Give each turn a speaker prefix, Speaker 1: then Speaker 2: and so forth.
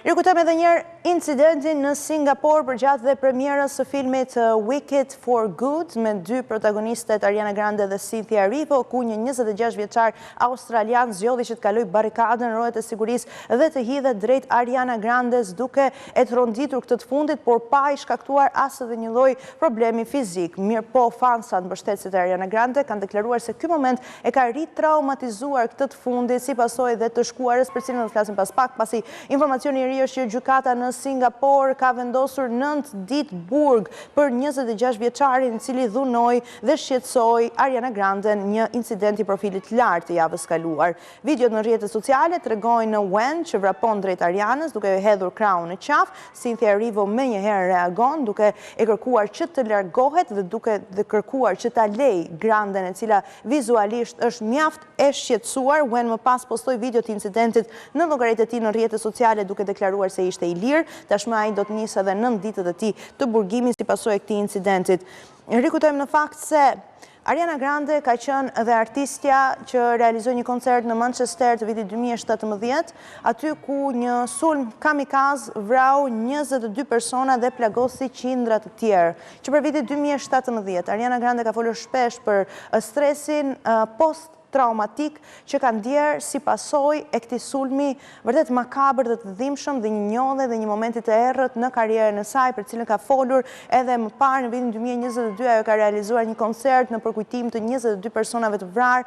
Speaker 1: Rikujtojmë edhe njerë incidentin në Singapore përgjatë dhe premierës së filmit Wicked for Good me dy protagonistet Ariana Grande dhe Cynthia Erivo, ku një 26 vjeçar australian zgjodhi që të kaloj barikadën rojet e sigurisë dhe të hidhet drejt Ariana Grandes duke e tronditur këtë të fundit, por pa i shkaktuar as edhe një lloj problemi fizik. Mirë po, fansat mbështetësit e Ariana Grande kanë deklaruar se ky moment e ka ritraumatizuar këtë të fundit si pasojë dhe të shkuarës, për cilën do të flasim pas pak, pasi informacioni i ri është që gjykata në Singapore ka vendosur 9 ditë burg për 26 vjeçarin i cili dhunoi dhe shqetësoi Ariana Grande një incident i profilit lartë të javës kaluar. Videot në rrjetet sociale tregojnë Wen që vrapon drejt Arianës duke e hedhur krahun në qafë. Cynthia Erivo menjëherë reagon duke e kërkuar që të largohet dhe duke kërkuar që ta lej Granden, e cila vizualisht është mjaft e shqetësuar. Wen më pas postoi video të incidentit në llogaritë e tij në rrjetet sociale duke deklaruar se ishte i lirë. Tashmë ai do të nisë edhe 9 ditët e tij të burgimit si pasojë e këtij incidentit. Rikujtojmë në fakt se Ariana Grande ka qenë edhe artistja që realizoi një koncert në Manchester të vitit 2017, aty ku një sulm kamikaz vrau 22 persona dhe plagosi qindra të tjerë. Që për vitin 2017 Ariana Grande ka folur shpesh për stresin post-traumatik që ka ndjerë si pasojë e këtij sulmi vërtet makabër dhe të dhimbshëm dhe një njollje dhe një momenti të errët në karrierën e saj, për cilën ka folur edhe më parë në vitin 2022. Ajo ka realizuar një koncert në përkujtim të 22 personave të vrarë